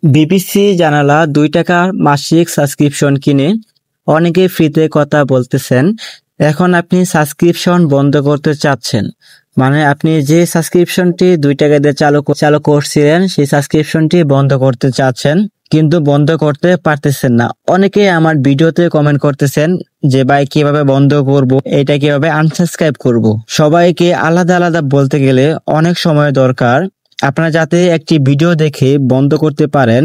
BBC জানালা 2 টাকা মাসিক সাবস্ক্রিপশন কিনে অনেকে ফ্রিতে কথা বলতেছেন। এখন আপনি সাবস্ক্রিপশন বন্ধ করতে চাচ্ছেন, মানে আপনি যে সাবস্ক্রিপশনটি 2 টাকা দিয়ে চালু করছিলেন সেই সাবস্ক্রিপশনটি বন্ধ করতে চাচ্ছেন, কিন্তু বন্ধ করতে পারতেছেন না। অনেকে আমার ভিডিওতে কমেন্ট করতেছেন যে ভাই কিভাবে বন্ধ করব, এটা কিভাবে আনসাবস্ক্রাইব করব। সবাইকে আলাদা আলাদা বলতে গেলে অনেক সময় দরকার। আপনারা যাতে একটি ভিডিও দেখে বন্ধ করতে পারেন,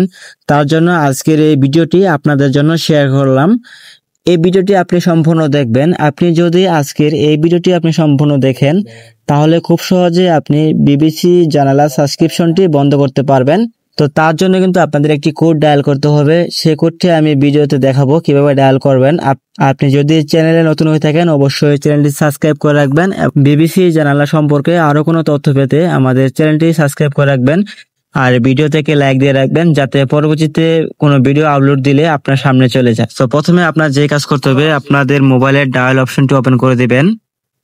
তার জন্য আজকের এই ভিডিওটি আপনাদের জন্য শেয়ার করলাম। এই ভিডিওটি আপনি সম্পূর্ণ দেখবেন। আপনি যদি আজকের এই ভিডিওটি আপনি সম্পূর্ণ দেখেন, তাহলে খুব সহজে আপনি বিবিসি জানালা সাবস্ক্রিপশনটি বন্ধ করতে পারবেন। তো তার জন্য কিন্তু আপনাদের একটি কোড ডায়াল করতে হবে। সেই কোডটি আমি ভিডিওতে দেখাবো কিভাবে ডায়াল করবেন। আপনি যদি চ্যানেলে নতুন হয়ে থাকেন, অবশ্যই চ্যানেলটি সাবস্ক্রাইব করে রাখবেন। বিবিসি জানালা সম্পর্কে আরো কোনো তথ্য পেতে আমাদের চ্যানেলটি সাবস্ক্রাইব করে রাখবেন, আর ভিডিও থেকে লাইক দিয়ে রাখবেন যাতে পরবর্তীতে কোনো ভিডিও আপলোড দিলে আপনার সামনে চলে যায়। তো প্রথমে আপনার যে কাজ করতে হবে, আপনাদের মোবাইলের ডায়াল অপশনটি ওপেন করে দিবেন।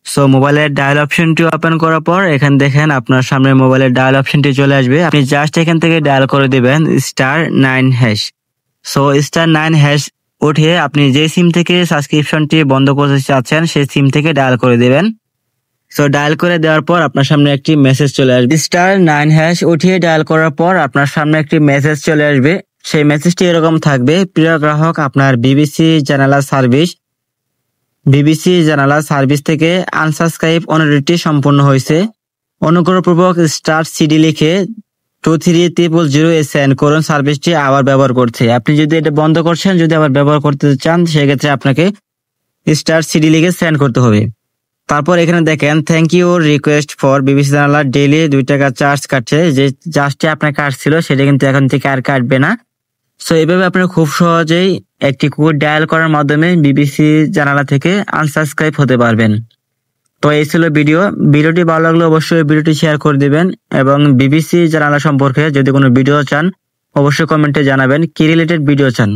সো মোবাইলের ডায়াল অপশনটি ওপেন করার পর এখানে দেখেন আপনার সামনে মোবাইলের ডায়াল অপশনটি চলে আসবে। আপনি জাস্ট এখান থেকে ডায়াল করে দিবেন *9#। সো *9# উঠে আপনি যে সিম থেকে সাবস্ক্রিপশনটি বন্ধ করতে চাচ্ছেন সেই সিম থেকে ডায়াল করে দিবেন। সো ডায়াল করে দেওয়ার পর আপনার সামনে একটি মেসেজ চলে আসবে। *9# উঠিয়ে ডায়াল করার পর আপনার সামনে একটি মেসেজ চলে আসবে। সেই মেসেজটি এরকম থাকবে: প্রিয় গ্রাহক, আপনার বিবিসি জানালা সার্ভিস থেকে আনসাবস্ক্রাইব অনুরোধটি সম্পূর্ণ হয়েছে। অনুগ্রহপূর্বক *CD লিখে 2300 সেন্ড করুন সার্ভিসটি আবার ব্যবহার করতে। আপনি যদি এটা বন্ধ করছেন, যদি আবার ব্যবহার করতে চান, সেক্ষেত্রে আপনাকে *CD লিখে সেন্ড করতে হবে। তারপর এখানে দেখেন thank you request for BBC জানালা ডেইলি 2 টাকা চার্জ কাটছে। যে চার্জটি আপনার কাটছিল সেটা কিন্তু এখন থেকে আর কাটবে না। সো এইভাবে আপনি খুব সহজেই একটি কোড ডায়াল করার মাধ্যমে বিবিসি জানালা থেকে আনসাবস্ক্রাইব হতে পারবেন। তো এই ছিল ভিডিওটি ভালো লাগলে অবশ্যই ভিডিওটি শেয়ার করে দিবেন, এবং বিবিসি জানালা সম্পর্কে যদি কোনো ভিডিও চান অবশ্যই কমেন্টে জানাবেন কি রিলেটেড ভিডিও চান।